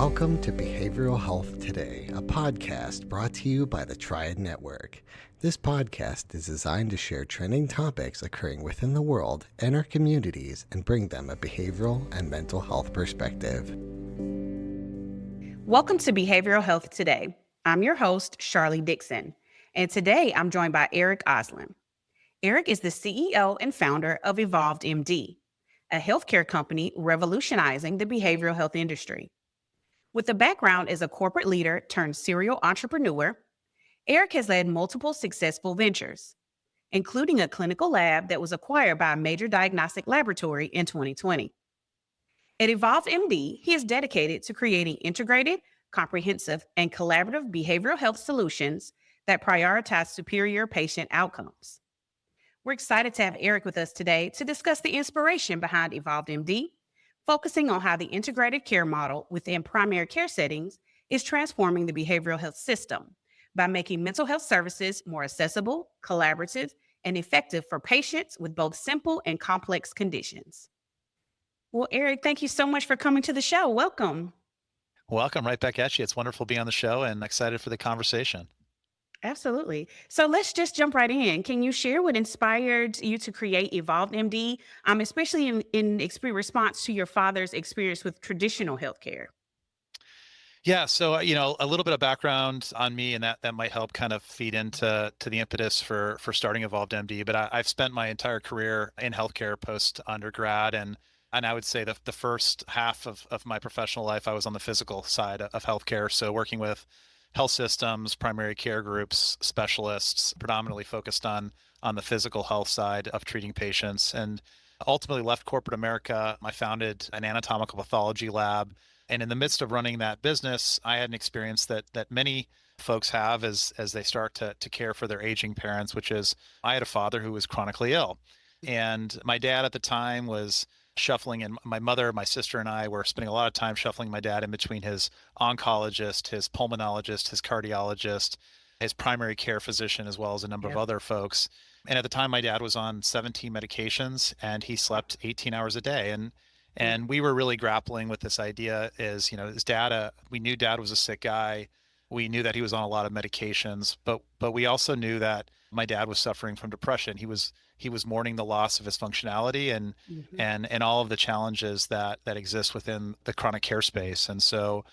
Welcome to Behavioral Health Today, a podcast brought to you by the Triad Network. This podcast is designed to share trending topics occurring within the world and our communities and bring them a behavioral and mental health perspective. Welcome to Behavioral Health Today. I'm your host, Sharlee Dixon, and today I'm joined by Erik Osland. Erik is the CEO and founder of evolvedMD, a healthcare company revolutionizing the behavioral health industry. With a background as a corporate leader turned serial entrepreneur, Erik has led multiple successful ventures, including a clinical lab that was acquired by a major diagnostic laboratory in 2020. At evolvedMD, he is dedicated to creating integrated, comprehensive, and collaborative behavioral health solutions that prioritize superior patient outcomes. We're excited to have Erik with us today to discuss the inspiration behind evolvedMD, focusing on how the integrated care model within primary care settings is transforming the behavioral health system by making mental health services more accessible, collaborative, and effective for patients with both simple and complex conditions. Well, Erik, thank you so much for coming to the show. Welcome. Welcome right back at you. It's wonderful to be on the show and excited for the conversation. Absolutely. So let's just jump right in. Can you share what inspired you to create evolvedMD, especially in response to your father's experience with traditional healthcare? Yeah, so a little bit of background on me, and that might help kind of feed into the impetus for starting evolvedMD. But I've spent my entire career in healthcare post undergrad, and I would say the first half of my professional life, I was on the physical side of healthcare, so working with health systems, primary care groups, specialists, predominantly focused on the physical health side of treating patients, and ultimately left corporate America. I founded an anatomical pathology lab, and in the midst of running that business, I had an experience that many folks have as they start to care for their aging parents, which is I had a father who was chronically ill, and my dad at the time was shuffling, and my mother, my sister, and I were spending a lot of time shuffling my dad in between his oncologist, his pulmonologist, his cardiologist, his primary care physician, as well as a number of other folks. And at the time, my dad was on 17 medications and he slept 18 hours a day. And we were really grappling with this idea is, his dad, we knew dad was a sick guy. We knew that he was on a lot of medications, but we also knew that my dad was suffering from depression. He was mourning the loss of his functionality and all of the challenges that exist within the chronic care space. And so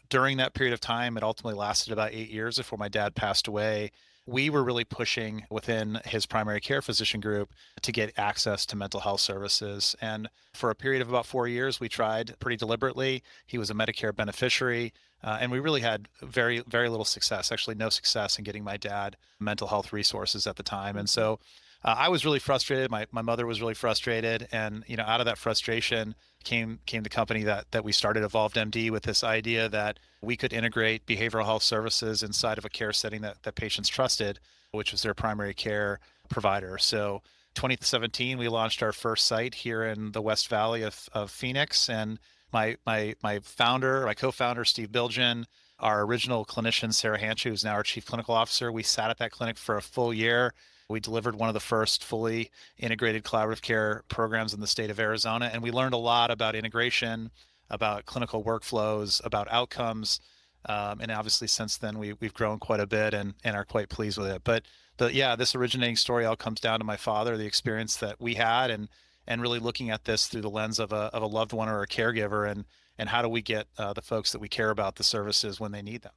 during that period of time, it ultimately lasted about 8 years before my dad passed away. We were really pushing within his primary care physician group to get access to mental health services. And for a period of about 4 years, we tried pretty deliberately. He was a Medicare beneficiary. And we really had very, very little success, actually no success in getting my dad mental health resources at the time. And so I was really frustrated. My mother was really frustrated. And, out of that frustration came the company that we started, evolvedMD, with this idea that we could integrate behavioral health services inside of a care setting that patients trusted, which was their primary care provider. So 2017, we launched our first site here in the West Valley of Phoenix. And my co-founder, Steve Bilgen, our original clinician, Sarah Hanchu, who's now our chief clinical officer, we sat at that clinic for a full year. We delivered one of the first fully integrated collaborative care programs in the state of Arizona. And we learned a lot about integration, about clinical workflows, about outcomes. And obviously since then we've grown quite a bit and are quite pleased with it. But this originating story all comes down to my father, the experience that we had, and really looking at this through the lens of a loved one or a caregiver, and how do we get the folks that we care about the services when they need them.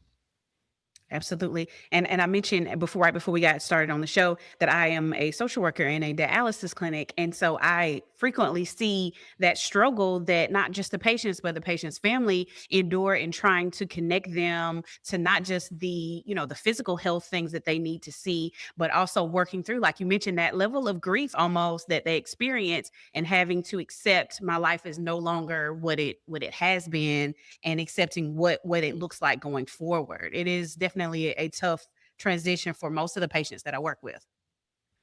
Absolutely. And I mentioned right before we got started on the show that I am a social worker in a dialysis clinic. And so I frequently see that struggle that not just the patients, but the patient's family endure in trying to connect them to not just the physical health things that they need to see, but also working through, like you mentioned, that level of grief almost that they experience and having to accept my life is no longer what it has been, and accepting what it looks like going forward. It is definitely a tough transition for most of the patients that I work with.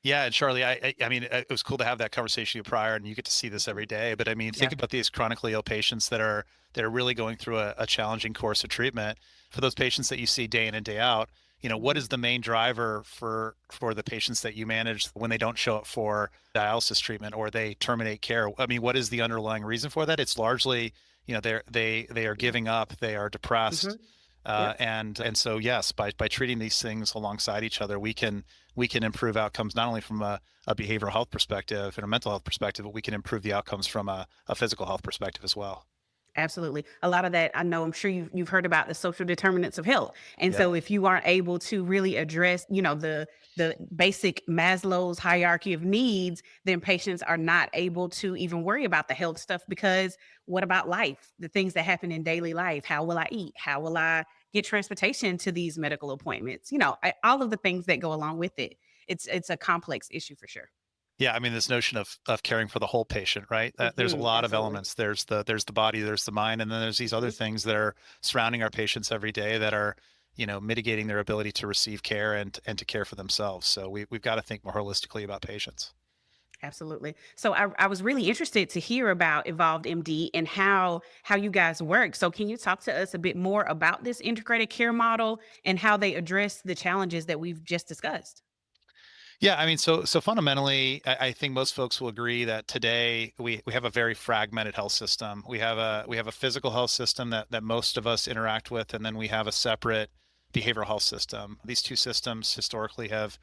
Yeah, and Sharlee, I mean, it was cool to have that conversation with you prior, and you get to see this every day. But I mean, think about these chronically ill patients that are really going through a challenging course of treatment. For those patients that you see day in and day out, what is the main driver for the patients that you manage when they don't show up for dialysis treatment or they terminate care? I mean, what is the underlying reason for that? It's largely they are giving up, they are depressed. Mm-hmm. Yep. And so yes, by treating these things alongside each other, we can improve outcomes not only from a behavioral health perspective and a mental health perspective, but we can improve the outcomes from a physical health perspective as well. Absolutely. A lot of that, I know, I'm sure you've heard about the social determinants of health. And Yep. so if you aren't able to really address, the basic Maslow's hierarchy of needs, then patients are not able to even worry about the health stuff, because what about life? The things that happen in daily life. How will I eat? How will I get transportation to these medical appointments? All of the things that go along with it. It's a complex issue for sure. Yeah, I mean, this notion of caring for the whole patient, right? There's a lot of Absolutely. elements. There's the body, there's the mind, and then there's these other Mhm. things that are surrounding our patients every day that are, mitigating their ability to receive care and to care for themselves. So we've got to think more holistically about patients. Absolutely. So I was really interested to hear about Evolved MD and how you guys work. So can you talk to us a bit more about this integrated care model and how they address the challenges that we've just discussed? Yeah, I mean, so fundamentally, I think most folks will agree that today we have a very fragmented health system. We have a physical health system that most of us interact with, and then we have a separate behavioral health system. These two systems historically have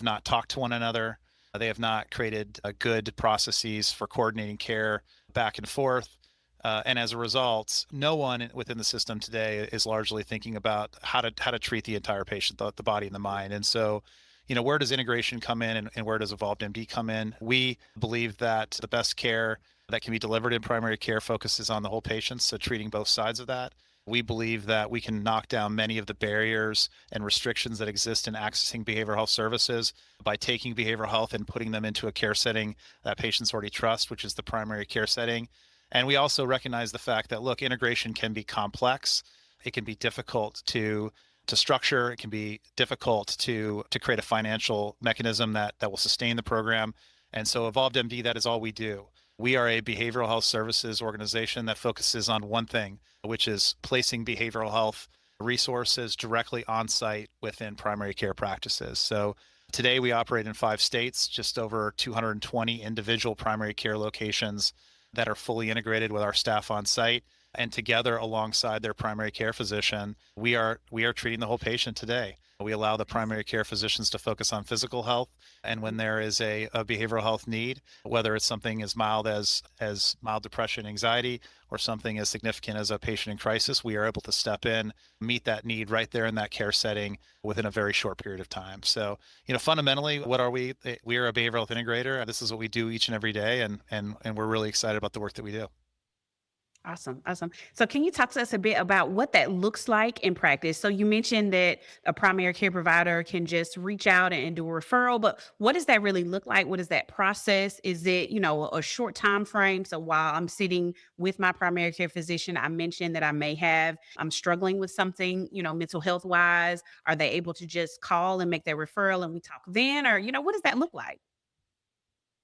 not talked to one another. They have not created good processes for coordinating care back and forth. And as a result, no one within the system today is largely thinking about how to treat the entire patient, the body and the mind. And so, where does integration come in, and where does evolvedMD come in? We believe that the best care that can be delivered in primary care focuses on the whole patient, so treating both sides of that. We believe that we can knock down many of the barriers and restrictions that exist in accessing behavioral health services by taking behavioral health and putting them into a care setting that patients already trust, which is the primary care setting. And we also recognize the fact that, look, integration can be complex. It can be difficult to structure. It can be difficult to create a financial mechanism that will sustain the program. And so evolvedMD, that is all we do. We are a behavioral health services organization that focuses on one thing, which is placing behavioral health resources directly on site within primary care practices. So today we operate in 5 states, just over 220 individual primary care locations that are fully integrated with our staff on site. And together, alongside their primary care physician, we are treating the whole patient today. We allow the primary care physicians to focus on physical health, and when there is a behavioral health need, whether it's something as mild as mild depression, anxiety, or something as significant as a patient in crisis, we are able to step in, meet that need right there in that care setting within a very short period of time. So, fundamentally, what are we? We are a behavioral health integrator. This is what we do each and every day, and we're really excited about the work that we do. Awesome. Awesome. So can you talk to us a bit about what that looks like in practice? So you mentioned that a primary care provider can just reach out and do a referral, but what does that really look like? What is that process? Is it, a short time frame? So while I'm sitting with my primary care physician, I mentioned that I'm struggling with something, mental health wise. Are they able to just call and make their referral and we talk then? Or, what does that look like?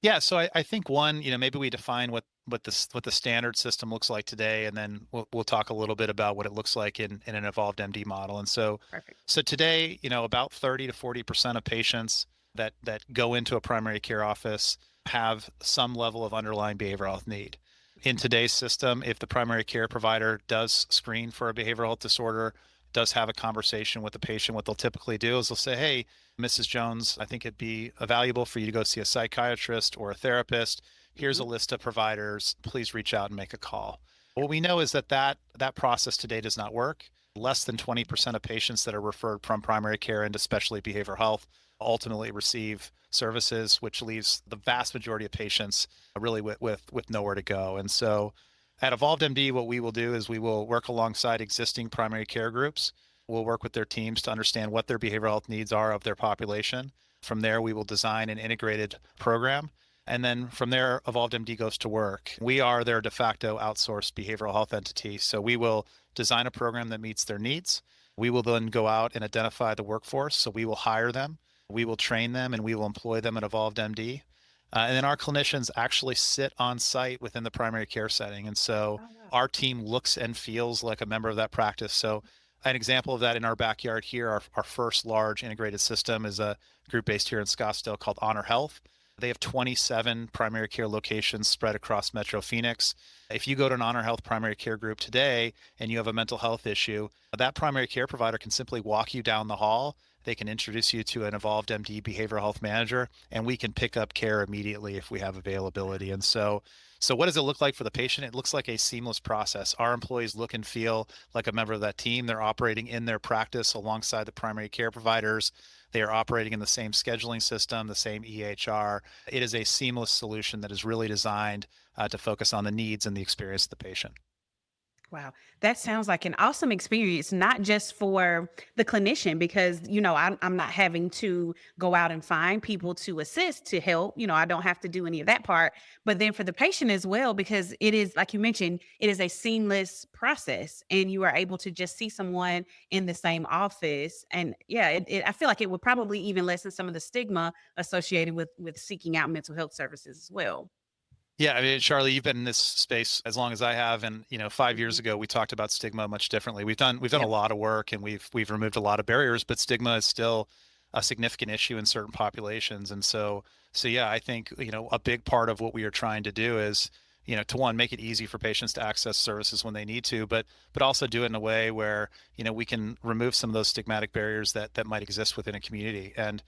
Yeah, so I think one, maybe we define what the standard system looks like today, and then we'll talk a little bit about what it looks like in an evolved MD model. And so Perfect. so today, about 30 to 40% of patients that go into a primary care office have some level of underlying behavioral health need. In today's system, if the primary care provider does screen for a behavioral health disorder, does have a conversation with the patient, what they'll typically do is they'll say, "Hey, Mrs. Jones, I think it'd be valuable for you to go see a psychiatrist or a therapist. Here's a Mhm. list of providers. Please reach out and make a call." What we know is that process today does not work. Less than 20% of patients that are referred from primary care into specialty behavioral health ultimately receive services, which leaves the vast majority of patients really with nowhere to go. And so at evolvedMD, what we will do is we will work alongside existing primary care groups. We'll work with their teams to understand what their behavioral health needs are of their population. From there, we will design an integrated program. And then from there, evolvedMD goes to work. We are their de facto outsourced behavioral health entity. So we will design a program that meets their needs. We will then go out and identify the workforce. So we will hire them, we will train them, and we will employ them at evolvedMD. And then our clinicians actually sit on site within the primary care setting. And so Oh, wow. our team looks and feels like a member of that practice. So an example of that in our backyard here, our first large integrated system is a group based here in Scottsdale called Honor Health. They have 27 primary care locations spread across Metro Phoenix. If you go to an Honor Health primary care group today and you have a mental health issue, that primary care provider can simply walk you down the hall. They can introduce you to an evolvedMD behavioral health manager, and we can pick up care immediately if we have availability. And so what does it look like for the patient? It looks like a seamless process. Our employees look and feel like a member of that team. They're operating in their practice alongside the primary care providers. They are operating in the same scheduling system, the same EHR. It is a seamless solution that is really designed to focus on the needs and the experience of the patient. Wow, that sounds like an awesome experience, not just for the clinician, because, I'm not having to go out and find people to assist, to help. I don't have to do any of that part. But then for the patient as well, because it is, like you mentioned, it is a seamless process and you are able to just see someone in the same office. And yeah, I feel like it would probably even lessen some of the stigma associated with seeking out mental health services as well. Yeah, I mean, Sharlee, you've been in this space as long as I have, and 5 years Mhm. ago we talked about stigma much differently. We've done a Yep. lot of work, and we've removed a lot of barriers, but stigma is still a significant issue in certain populations. And so yeah, I think a big part of what we are trying to do is to one, make it easy for patients to access services when they need to, but also do it in a way where we can remove some of those stigmatic barriers that might exist within a community. And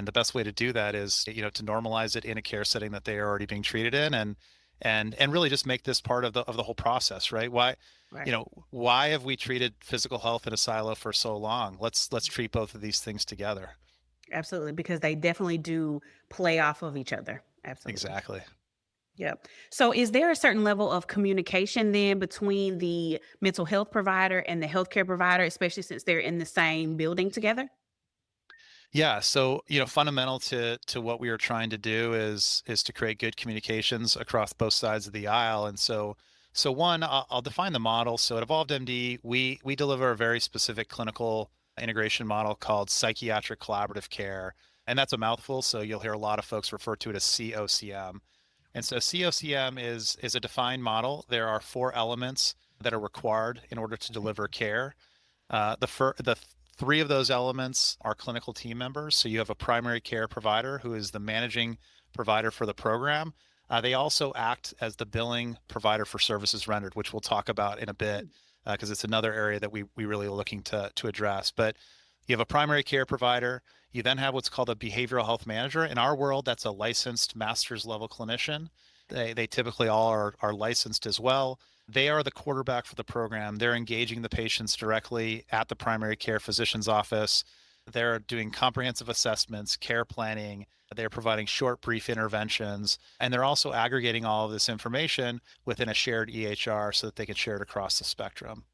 the best way to do that is to normalize it in a care setting that they are already being treated in, and really just make this part of the whole process, right? Right. Why have we treated physical health in a silo for so long? Let's treat both of these things together. Absolutely. Because they definitely do play off of each other. Absolutely. Exactly. Yep. So is there a certain level of communication then between the mental health provider and the healthcare provider, especially since they're in the same building together? Yeah, so fundamental to what we are trying to do is to create good communications across both sides of the aisle. And so one, I'll define the model. So at evolvedMD, we deliver a very specific clinical integration model called psychiatric collaborative care, and that's a mouthful. So you'll hear a lot of folks refer to it as COCM. And so COCM is a defined model. There are four elements that are required in order to deliver care. The three of those elements are clinical team members. So you have a primary care provider who is the managing provider for the program. They also act as the billing provider for services rendered, which we'll talk about in a bit, because it's another area that we really are looking to address. But you have a primary care provider. You then have what's called a behavioral health manager. In our world, that's a licensed master's level clinician. They typically all are licensed as well. They are the quarterback for the program. They're engaging the patients directly at the primary care physician's office. They're doing comprehensive assessments, care planning. They're providing short, brief interventions. And they're also aggregating all of this information within a shared EHR so that they can share it across the spectrum.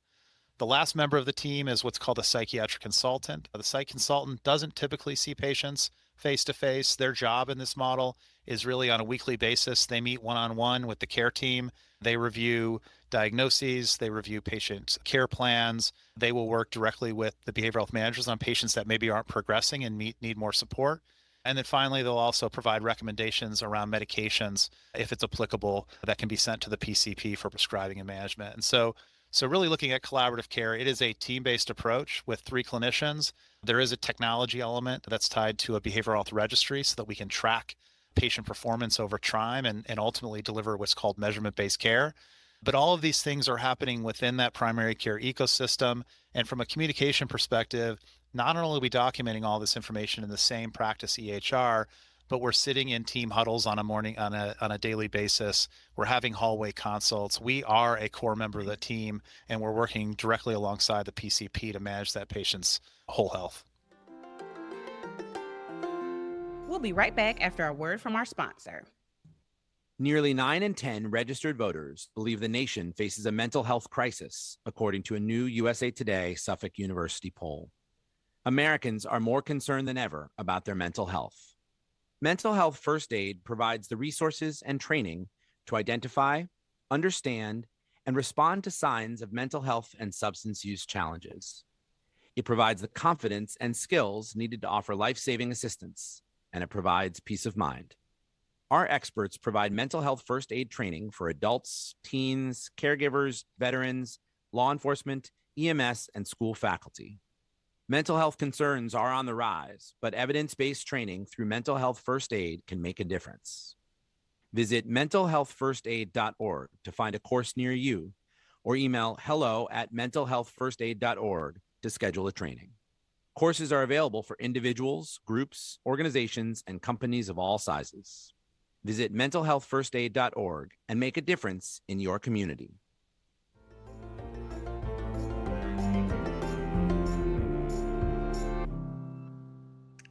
The last member of the team is what's called a psychiatric consultant. The psych consultant doesn't typically see patients face to face. Their job in this model is really on a weekly basis. They meet one-on-one with the care team. They review diagnoses, they review patient care plans. They will work directly with the behavioral health managers on patients that maybe aren't progressing and need more support. And then finally, they'll also provide recommendations around medications, if it's applicable, that can be sent to the PCP for prescribing and management. And so really looking at collaborative care, it is a team-based approach with three clinicians. There is a technology element that's tied to a behavioral health registry so that we can track patient performance over time and ultimately deliver what's called measurement-based care. But all of these things are happening within that primary care ecosystem. And from a communication perspective, not only are we documenting all this information in the same practice EHR, but we're sitting in team huddles on a daily basis. We're having hallway consults. We are a core member of the team, and we're working directly alongside the PCP to manage that patient's whole health. We'll be right back after a word from our sponsor. Nearly 9 in 10 registered voters believe the nation faces a mental health crisis, according to a new USA Today Suffolk University poll. Americans are more concerned than ever about their mental health. Mental health first aid provides the resources and training to identify, understand, and respond to signs of mental health and substance use challenges. It provides the confidence and skills needed to offer life-saving assistance, and it provides peace of mind. Our experts provide mental health first aid training for adults, teens, caregivers, veterans, law enforcement, EMS, and school faculty. Mental health concerns are on the rise, but evidence-based training through mental health first aid can make a difference. Visit mentalhealthfirstaid.org to find a course near you, or email hello@mentalhealthfirstaid.org to schedule a training. Courses are available for individuals, groups, organizations, and companies of all sizes. Visit mentalhealthfirstaid.org and make a difference in your community.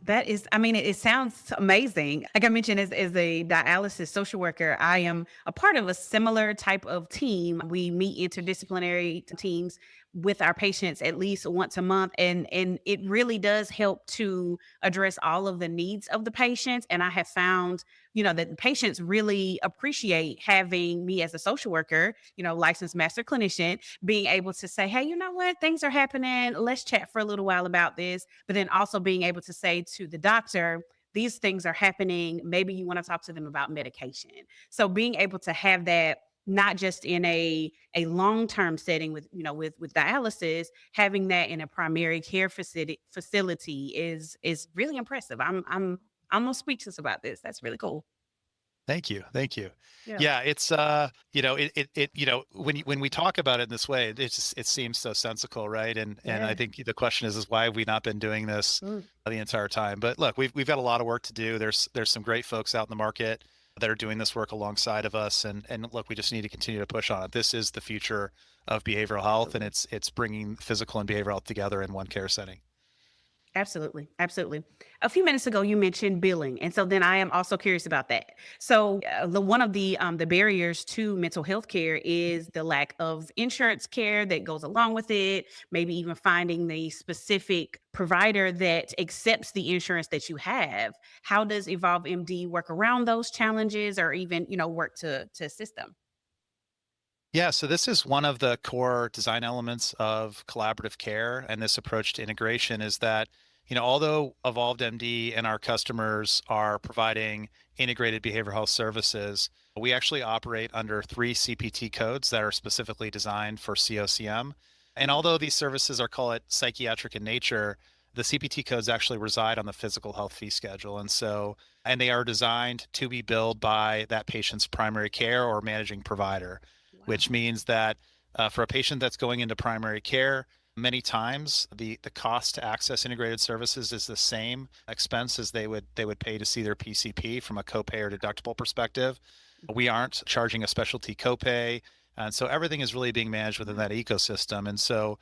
That is, I mean, it sounds amazing. Like I mentioned, as a dialysis social worker, I am a part of a similar type of team. We meet interdisciplinary teams with our patients at least once a month. And it really does help to address all of the needs of the patients. And I have found, that the patients really appreciate having me as a social worker, licensed master clinician, being able to say, hey, you know what, things are happening. Let's chat for a little while about this. But then also being able to say to the doctor, these things are happening. Maybe you want to talk to them about medication. So being able to have that not just in a long-term setting with dialysis, having that in a primary care facility is really impressive. I'm almost speechless about this. That's really cool. Thank you. Thank you. Yeah. Yeah, it's when we talk about it in this way, it seems so sensical, right? And I Yeah. think the question is why have we not been doing this Mm. the entire time? But look, we've got a lot of work to do. There's some great folks out in the market that are doing this work alongside of us, and look, we just need to continue to push on it. This is the future of behavioral health, and it's bringing physical and behavioral health together in one care setting. Absolutely. Absolutely. A few minutes ago, you mentioned billing. And so then I am also curious about that. So one of the barriers to mental health care is the lack of insurance care that goes along with it, maybe even finding the specific provider that accepts the insurance that you have. How does evolvedMD work around those challenges or even, work to assist them? Yeah, so this is one of the core design elements of collaborative care, and this approach to integration is that, although evolvedMD and our customers are providing integrated behavioral health services, we actually operate under 3 CPT codes that are specifically designed for COCM. And although these services are call it psychiatric in nature, the CPT codes actually reside on the physical health fee schedule. And they are designed to be billed by that patient's primary care or managing provider, which means that for a patient that's going into primary care, many times the cost to access integrated services is the same expense as they would pay to see their PCP from a copay or deductible perspective. We aren't charging a specialty copay, and so everything is really being managed within that ecosystem. And so,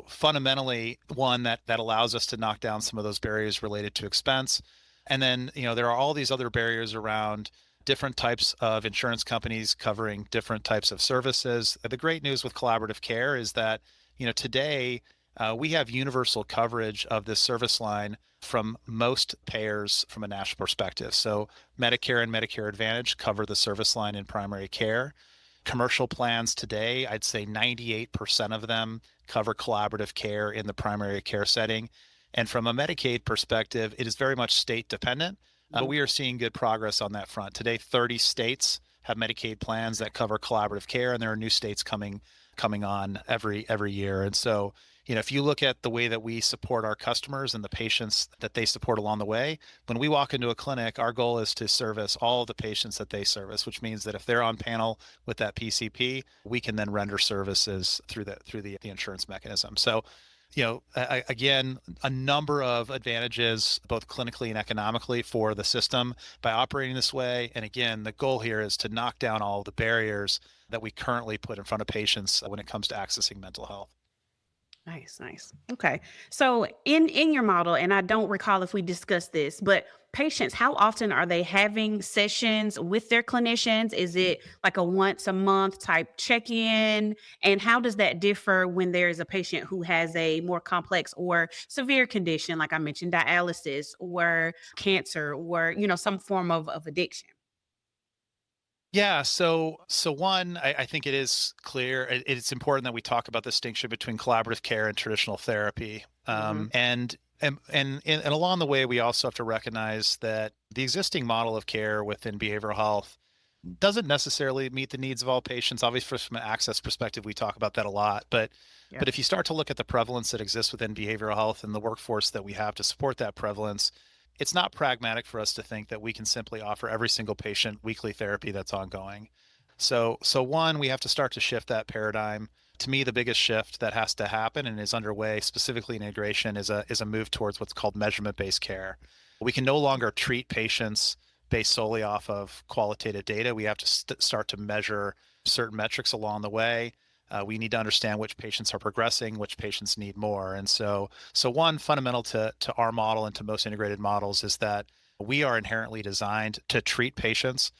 fundamentally, one that allows us to knock down some of those barriers related to expense. And then, there are all these other barriers around different types of insurance companies covering different types of services. The great news with collaborative care is that, today we have universal coverage of this service line from most payers from a national perspective. So Medicare and Medicare Advantage cover the service line in primary care. Commercial plans today, I'd say 98% of them cover collaborative care in the primary care setting. And from a Medicaid perspective, it is very much state dependent. But we are seeing good progress on that front. Today, 30 states have Medicaid plans that cover collaborative care, and there are new states coming on every year. And so, if you look at the way that we support our customers and the patients that they support along the way, when we walk into a clinic, our goal is to service all of the patients that they service, which means that if they're on panel with that PCP, we can then render services through the insurance mechanism. So, again, a number of advantages, both clinically and economically for the system by operating this way. And again, the goal here is to knock down all the barriers that we currently put in front of patients when it comes to accessing mental health. Nice, nice. Okay. So in your model, and I don't recall if we discussed this, but patients, how often are they having sessions with their clinicians? Is it like a once a month type check-in? And how does that differ when there is a patient who has a more complex or severe condition, like I mentioned, dialysis or cancer or, some form of addiction? Yeah, so one, I think it is clear. It's important that we talk about the distinction between collaborative care and traditional therapy. Mhm. And along the way, we also have to recognize that the existing model of care within behavioral health doesn't necessarily meet the needs of all patients. Obviously, from an access perspective, we talk about that a lot. But Yeah. but if you start to look at the prevalence that exists within behavioral health and the workforce that we have to support that prevalence, it's not pragmatic for us to think that we can simply offer every single patient weekly therapy that's ongoing. So one, we have to start to shift that paradigm. To me, the biggest shift that has to happen and is underway, specifically in integration, is a move towards what's called measurement-based care. We can no longer treat patients based solely off of qualitative data. We have to start to measure certain metrics along the way. We need to understand which patients are progressing, which patients need more. And so one fundamental to our model and to most integrated models is that we are inherently designed to treat patients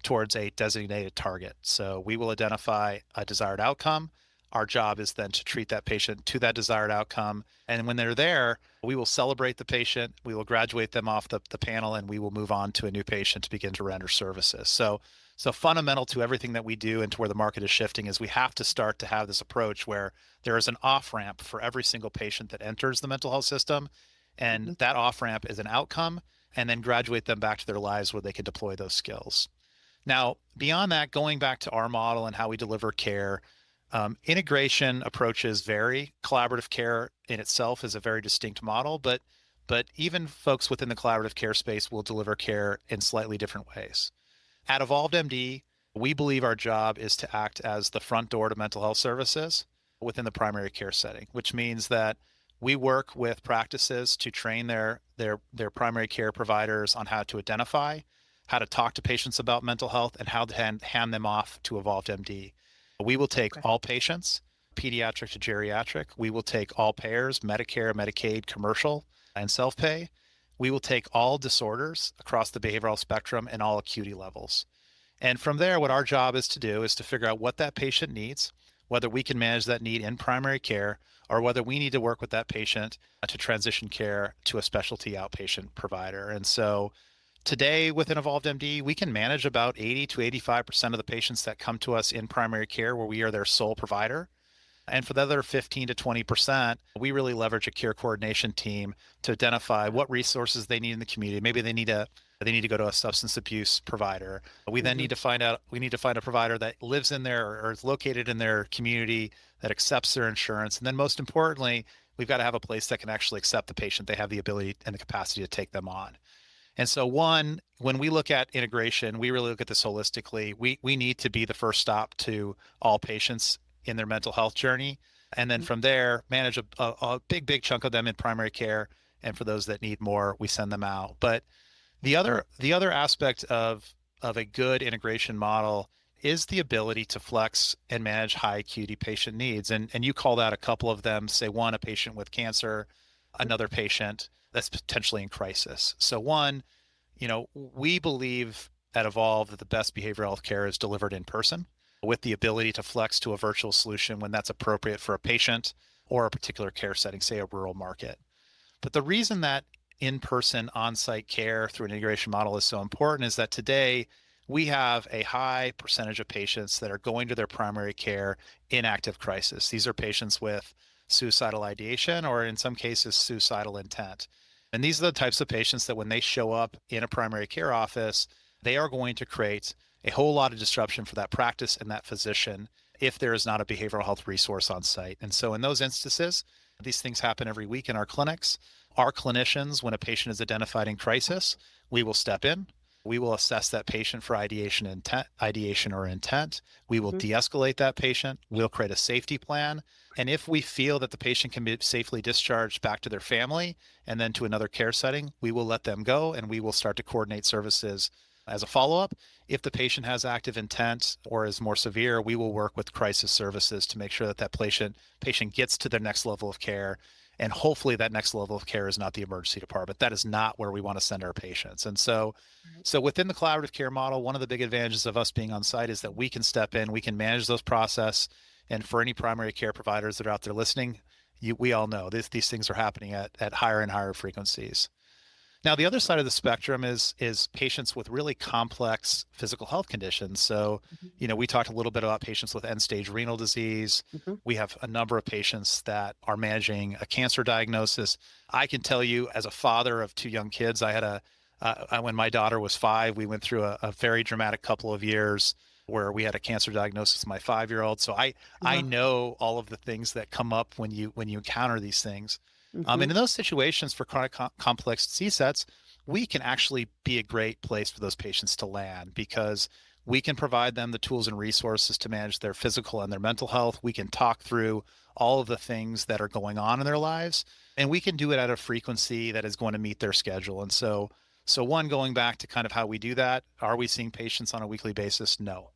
towards a designated target. So we will identify a desired outcome. Our job is then to treat that patient to that desired outcome. And when they're there, we will celebrate the patient, we will graduate them off the panel, and we will move on to a new patient to begin to render services. So fundamental to everything that we do and to where the market is shifting is we have to start to have this approach where there is an off-ramp for every single patient that enters the mental health system. And that off-ramp is an outcome, and then graduate them back to their lives where they can deploy those skills. Now, beyond that, going back to our model and how we deliver care, integration approaches vary. Collaborative care in itself is a very distinct model, but even folks within the collaborative care space will deliver care in slightly different ways. At evolvedMD, we believe our job is to act as the front door to mental health services within the primary care setting, which means that we work with practices to train their primary care providers on how to identify, how to talk to patients about mental health, and how to hand them off to evolvedMD. We will take all patients, pediatric to geriatric. We will take all payers, Medicare, Medicaid, commercial, and self-pay. We will take all disorders across the behavioral spectrum and all acuity levels. And from there, what our job is to do is to figure out what that patient needs, whether we can manage that need in primary care, or whether we need to work with that patient to transition care to a specialty outpatient provider. And so today within evolvedMD, we can manage about 80 to 85% of the patients that come to us in primary care where we are their sole provider. And for the other 15 to 20%, we really leverage a care coordination team to identify what resources they need in the community. Maybe they need to go to a substance abuse provider. We then need to find a provider that lives in there or is located in their community that accepts their insurance. And then most importantly, we've got to have a place that can actually accept the patient. They have the ability and the capacity to take them on. And so one, when we look at integration, we really look at this holistically. We need to be the first stop to all patients in their mental health journey. And then from there, manage a big chunk of them in primary care. And for those that need more, we send them out. But the other aspect of a good integration model is the ability to flex and manage high acuity patient needs. And you call that a couple of them, say one, a patient with cancer, another patient that's potentially in crisis. So one, we believe at Evolve that the best behavioral health care is delivered in person with the ability to flex to a virtual solution when that's appropriate for a patient or a particular care setting, say a rural market. But the reason that in-person on-site care through an integration model is so important is that today we have a high percentage of patients that are going to their primary care in active crisis. These are patients with suicidal ideation or in some cases suicidal intent. And these are the types of patients that when they show up in a primary care office, they are going to create a whole lot of disruption for that practice and that physician if there is not a behavioral health resource on site. And so in those instances, these things happen every week in our clinics. Our clinicians, when a patient is identified in crisis, we will step in. We will assess that patient for ideation or intent. We will de-escalate that patient. We'll create a safety plan. And if we feel that the patient can be safely discharged back to their family and then to another care setting, we will let them go and we will start to coordinate services as a follow-up. If the patient has active intent or is more severe, we will work with crisis services to make sure that that patient gets to their next level of care. And hopefully that next level of care is not the emergency department. That is not where we want to send our patients. And so within the collaborative care model, one of the big advantages of us being on site is that we can step in, we can manage those process. And for any primary care providers that are out there listening, we all know these things are happening at higher and higher frequencies. Now, the other side of the spectrum is patients with really complex physical health conditions. So, we talked a little bit about patients with end-stage renal disease. We have a number of patients that are managing a cancer diagnosis. I can tell you as a father of two young kids, I had When my daughter was 5, we went through a very dramatic couple of years where we had a cancer diagnosis with my 5-year-old. So I Uh-huh. know all of the things that come up when you encounter these things. And Hmm. in those situations for chronic complex disease sets, we can actually be a great place for those patients to land because we can provide them the tools and resources to manage their physical and their mental health. We can talk through all of the things that are going on in their lives, and we can do it at a frequency that is going to meet their schedule. And so one, going back to kind of how we do that, are we seeing patients on a weekly basis? No.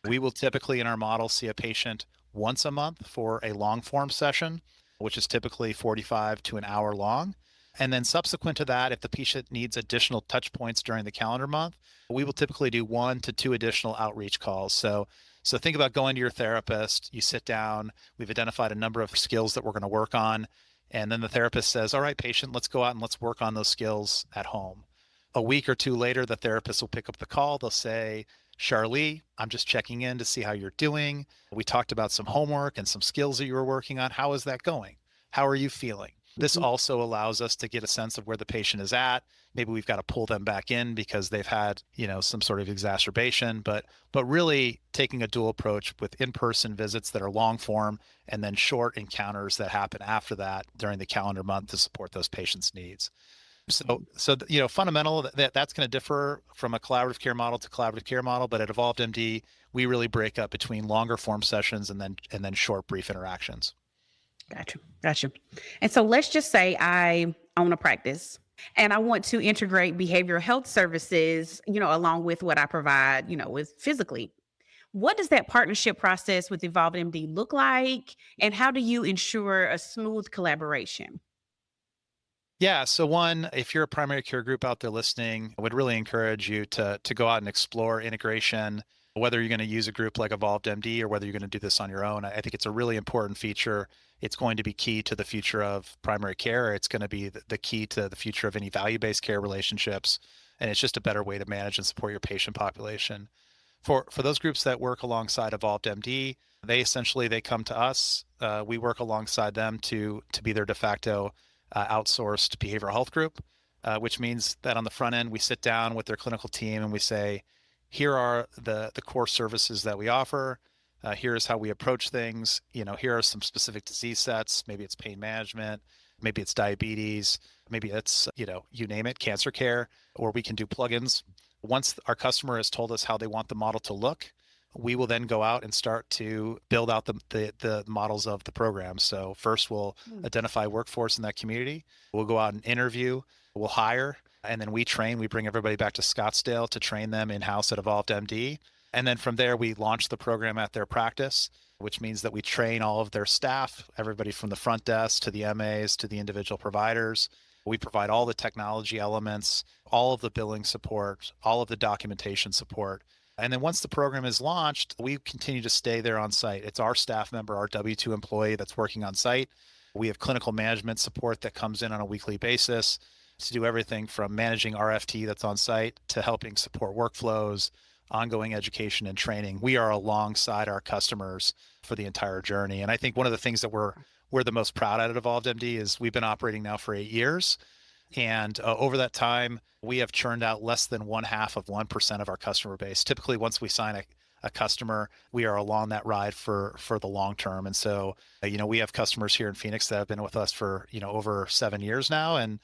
We will typically in our model see a patient once a month for a long form session, which is typically 45 to an hour long. And then subsequent to that, if the patient needs additional touch points during the calendar month, we will typically do 1 to 2 additional outreach calls. So think about going to your therapist, you sit down, we've identified a number of skills that we're going to work on. And then the therapist says, all right, patient, let's go out and let's work on those skills at home. A week or two later, the therapist will pick up the call. They'll say, Sharlee, I'm just checking in to see how you're doing. We talked about some homework and some skills that you were working on. How is that going? How are you feeling? This Hmm. also allows us to get a sense of where the patient is at. Maybe we've got to pull them back in because they've had, some sort of exacerbation, but really taking a dual approach with in-person visits that are long form and then short encounters that happen after that during the calendar month to support those patients' needs. So fundamental that's going to differ from a collaborative care model to collaborative care model, but at evolvedMD, we really break up between longer form sessions and then short, brief interactions. Gotcha. And so let's just say I own a practice and I want to integrate behavioral health services, along with what I provide, with physically. What does that partnership process with evolvedMD look like? And how do you ensure a smooth collaboration? Yeah. So one, if you're a primary care group out there listening, I would really encourage you to go out and explore integration, whether you're going to use a group like evolvedMD or whether you're going to do this on your own. I think it's a really important feature. It's going to be key to the future of primary care. It's going to be the key to the future of any value-based care relationships. And it's just a better way to manage and support your patient population. For those groups that work alongside evolvedMD, they come to us. We work alongside them to be their de facto outsourced behavioral health group, which means that on the front end, we sit down with their clinical team and we say, here are the core services that we offer. Here's how we approach things. Here are some specific disease sets. Maybe it's pain management, maybe it's diabetes, maybe it's, you name it, cancer care, or we can do plugins. Once our customer has told us how they want the model to look, we will then go out and start to build out the models of the program. So first we'll Hmm. identify workforce in that community. We'll go out and interview, we'll hire, and then we train. We bring everybody back to Scottsdale to train them in-house at evolvedMD. And then from there, we launch the program at their practice, which means that we train all of their staff, everybody from the front desk to the MAs to the individual providers. We provide all the technology elements, all of the billing support, all of the documentation support. And then once the program is launched, we continue to stay there on site. It's our staff member, our W-2 employee that's working on site. We have clinical management support that comes in on a weekly basis to do everything from managing RFT that's on site to helping support workflows, ongoing education and training. We are alongside our customers for the entire journey. And I think one of the things that we're the most proud at evolvedMD is we've been operating now for 8 years. And over that time, we have churned out less than 0.5% of our customer base. Typically, once we sign a customer, we are along that ride for the long term. And so, we have customers here in Phoenix that have been with us for, over 7 years now. And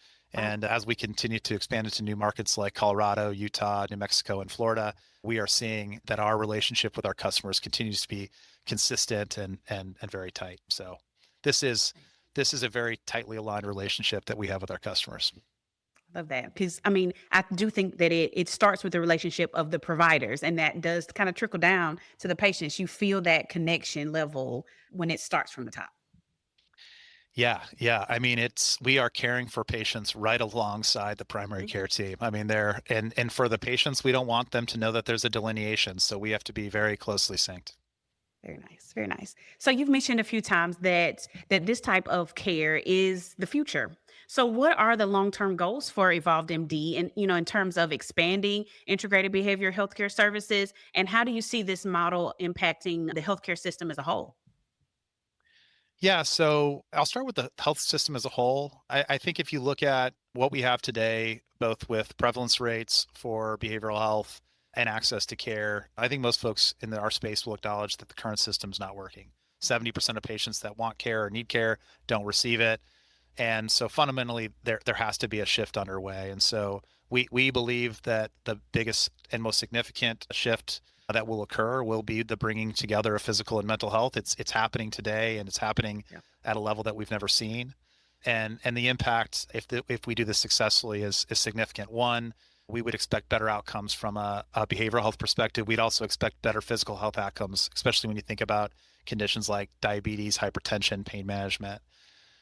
as we continue to expand into new markets like Colorado, Utah, New Mexico, and Florida, we are seeing that our relationship with our customers continues to be consistent and very tight. So this is this is a very tightly aligned relationship that we have with our customers. Love that. Because I do think that it starts with the relationship of the providers, and that does kind of trickle down to the patients. You feel that connection level when it starts from the top. Yeah. I mean, we are caring for patients right alongside the primary Mhm. care team. I mean, and for the patients, we don't want them to know that there's a delineation. So we have to be very closely synced. Very nice. Very nice. So you've mentioned a few times that this type of care is the future. So what are the long-term goals for evolvedMD and in terms of expanding integrated behavioral healthcare services, and how do you see this model impacting the healthcare system as a whole? Yeah, so I'll start with the health system as a whole. I think if you look at what we have today, both with prevalence rates for behavioral health and access to care, I think most folks in our space will acknowledge that the current system's not working. 70% of patients that want care or need care don't receive it. And so fundamentally, there has to be a shift underway. And so we believe that the biggest and most significant shift that will occur will be the bringing together of physical and mental health. It's happening today, and it's happening Yeah. at a level that we've never seen. And the impact, if we do this successfully, is significant. One, we would expect better outcomes from a behavioral health perspective. We'd also expect better physical health outcomes, especially when you think about conditions like diabetes, hypertension, pain management.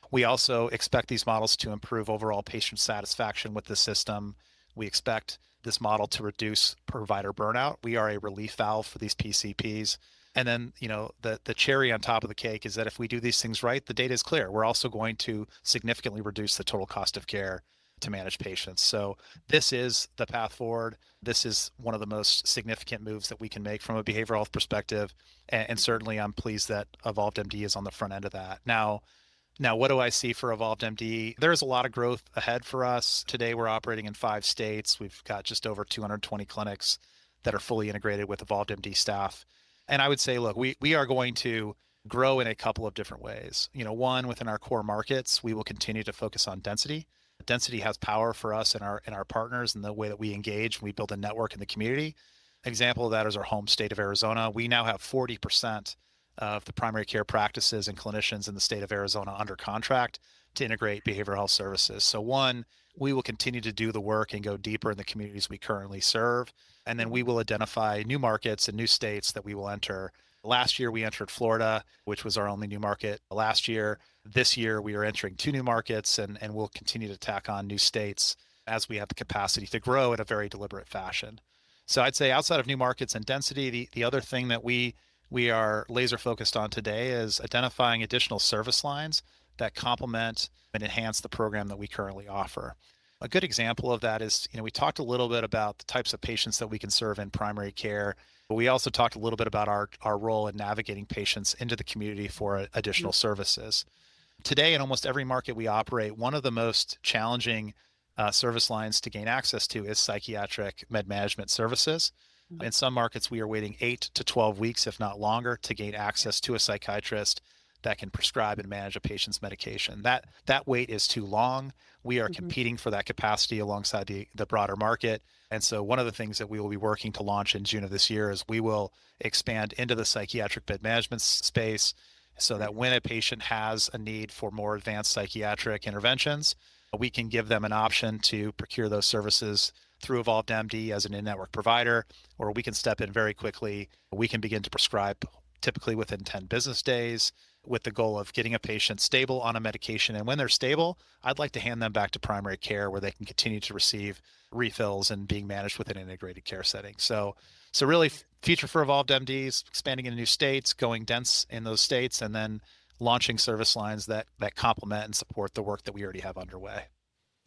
We also expect these models to improve overall patient satisfaction with the system. We expect this model to reduce provider burnout. We are a relief valve for these PCPs. And then, the cherry on top of the cake is that if we do these things right, the data is clear. We're also going to significantly reduce the total cost of care to manage patients. So this is the path forward. This is one of the most significant moves that we can make from a behavioral health perspective. And certainly I'm pleased that evolvedMD is on the front end of that. Now, what do I see for evolvedMD? There is a lot of growth ahead for us. Today, we're operating in 5 states. We've got just over 220 clinics that are fully integrated with evolvedMD staff. And I would say, look, we are going to grow in a couple of different ways. One, within our core markets, we will continue to focus on density. Density has power for us and our partners and the way that we engage. We build a network in the community. Example of that is our home state of Arizona. We now have 40% of the primary care practices and clinicians in the state of Arizona under contract to integrate behavioral health services. So one, we will continue to do the work and go deeper in the communities we currently serve. And then we will identify new markets and new states that we will enter. Last year, we entered Florida, which was our only new market last year. This year, we are entering 2 new markets, and we'll continue to tack on new states as we have the capacity to grow in a very deliberate fashion. So I'd say outside of new markets and density, the other thing that we are laser focused on today is identifying additional service lines that complement and enhance the program that we currently offer. A good example of that is, we talked a little bit about the types of patients that we can serve in primary care, but we also talked a little bit about our role in navigating patients into the community for additional services. Today, in almost every market we operate, one of the most challenging service lines to gain access to is psychiatric med management services. In some markets, we are waiting 8 to 12 weeks, if not longer, to gain access to a psychiatrist that can prescribe and manage a patient's medication. That wait is too long. We are competing for that capacity alongside the broader market. And so one of the things that we will be working to launch in June of this year is we will expand into the psychiatric bed management space so that when a patient has a need for more advanced psychiatric interventions, we can give them an option to procure those services through evolvedMD as an in-network provider, or we can step in very quickly. We can begin to prescribe typically within 10 business days with the goal of getting a patient stable on a medication. And when they're stable, I'd like to hand them back to primary care where they can continue to receive refills and being managed within an integrated care setting. So really future for evolvedMD is expanding into new states, going dense in those states, and then launching service lines that complement and support the work that we already have underway.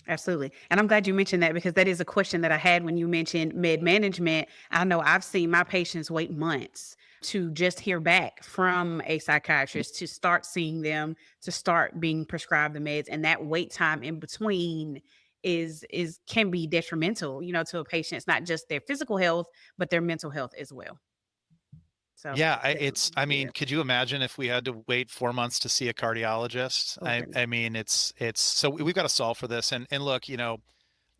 Absolutely. And I'm glad you mentioned that because that is a question that I had when you mentioned med management. I know I've seen my patients wait months to just hear back from a psychiatrist to start seeing them, to start being prescribed the meds. And that wait time in between is can be detrimental, to a patient. It's not just their physical health, but their mental health as well. So Yeah, could you imagine if we had to wait 4 months to see a cardiologist? So we've got to solve for this. And look,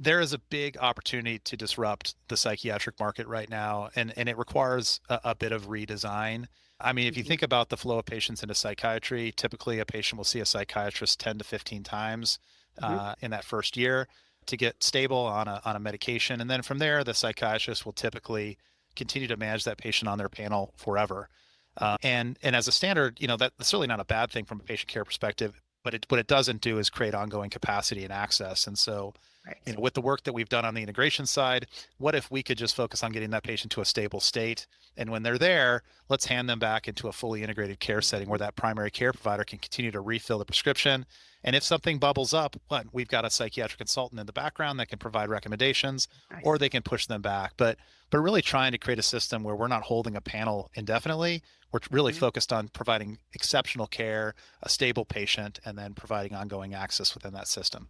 there is a big opportunity to disrupt the psychiatric market right now, and it requires a bit of redesign. If you think about the flow of patients into psychiatry, typically a patient will see a psychiatrist 10 to 15 times in that first year to get stable on a medication. And then from there, the psychiatrist will typically continue to manage that patient on their panel forever. And as a standard, that's certainly not a bad thing from a patient care perspective, but what it doesn't do is create ongoing capacity and access. And so, with the work that we've done on the integration side, what if we could just focus on getting that patient to a stable state? And when they're there, let's hand them back into a fully integrated care setting where that primary care provider can continue to refill the prescription. And if something bubbles up, we've got a psychiatric consultant in the background that can provide recommendations, or they can push them back. But really trying to create a system where we're not holding a panel indefinitely, we're really focused on providing exceptional care, a stable patient, and then providing ongoing access within that system.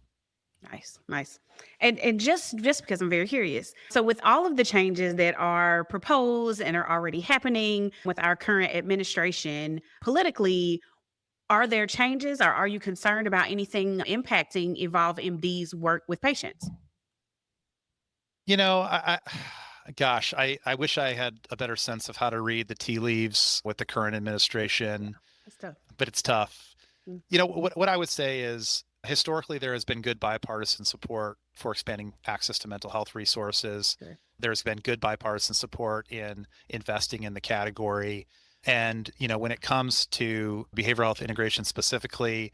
Nice, nice. And just because I'm very curious. So with all of the changes that are proposed and are already happening with our current administration politically, are there changes, or are you concerned about anything impacting evolvedMD's work with patients? You know, gosh, I wish I had a better sense of how to read the tea leaves with the current administration, That's tough. but it's tough. Mm. You know, what I would say is historically there has been good bipartisan support for expanding access to mental health resources. Sure. There's been good bipartisan support in investing in the category. And, you know, when it comes to behavioral health integration specifically,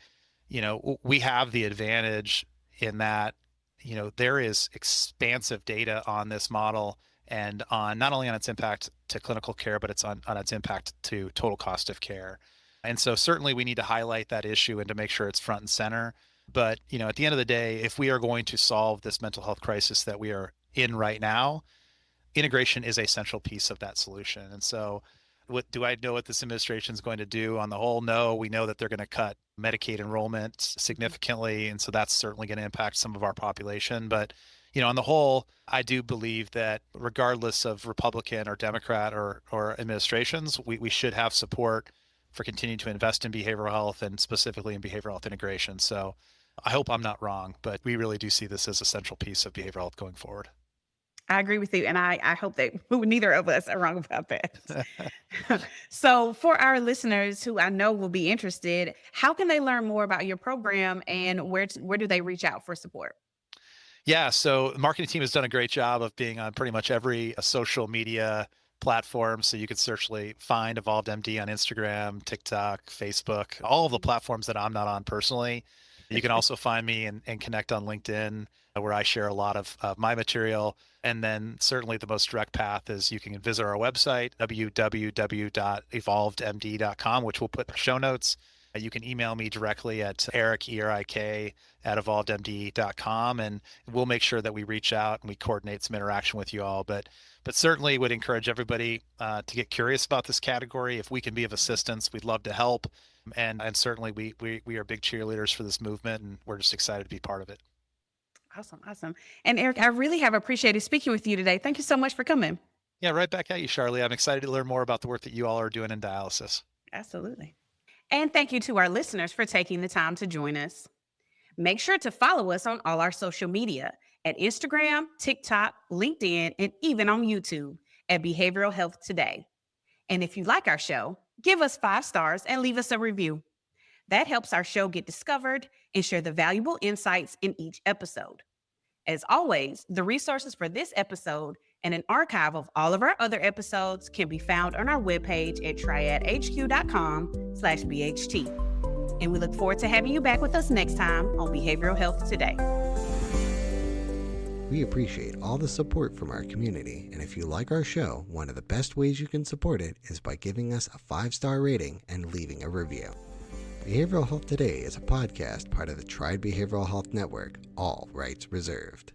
you know, we have the advantage in that, you know, there is expansive data on this model and on not only on its impact to clinical care, but it's on its impact to total cost of care. And so certainly we need to highlight that issue and to make sure it's front and center. But, you know, at the end of the day, if we are going to solve this mental health crisis that we are in right now, integration is a central piece of that solution. And so what do I know what this administration is going to do on the whole? No, we know that they're going to cut Medicaid enrollment significantly. And so that's certainly going to impact some of our population. But, you know, on the whole, I do believe that regardless of Republican or Democrat or administrations, we should have support for continuing to invest in behavioral health and specifically in behavioral health integration. So I hope I'm not wrong, but we really do see this as a central piece of behavioral health going forward. I agree with you. And I hope that neither of us are wrong about that. So for our listeners who I know will be interested, how can they learn more about your program, and where do they reach out for support? Yeah, so the marketing team has done a great job of being on pretty much every social media platform. So you could certainly find evolvedMD on Instagram, TikTok, Facebook, all of the platforms that I'm not on personally. You can also find me and connect on LinkedIn, where I share a lot of my material. And then certainly the most direct path is you can visit our website, www.evolvedMD.com, which we'll put in the show notes. You can email me directly at Erik, E-R-I-K, @evolvedMD.com, and we'll make sure that we reach out and we coordinate some interaction with you all. But certainly would encourage everybody to get curious about this category. If we can be of assistance, we'd love to help. And certainly we are big cheerleaders for this movement, and we're just excited to be part of it. Awesome. And Erik, I really have appreciated speaking with you today. Thank you so much for coming. Yeah, right back at you, Sharlee. I'm excited to learn more about the work that you all are doing in dialysis. Absolutely. And thank you to our listeners for taking the time to join us. Make sure to follow us on all our social media at Instagram, TikTok, LinkedIn, and even on YouTube at Behavioral Health Today. And if you like our show, give us 5 stars and leave us a review. That helps our show get discovered and share the valuable insights in each episode. As always, the resources for this episode and an archive of all of our other episodes can be found on our webpage at triadhq.com/BHT. And we look forward to having you back with us next time on Behavioral Health Today. We appreciate all the support from our community, and if you like our show, one of the best ways you can support it is by giving us a 5-star rating and leaving a review. Behavioral Health Today is a podcast part of the Triad Behavioral Health Network, all rights reserved.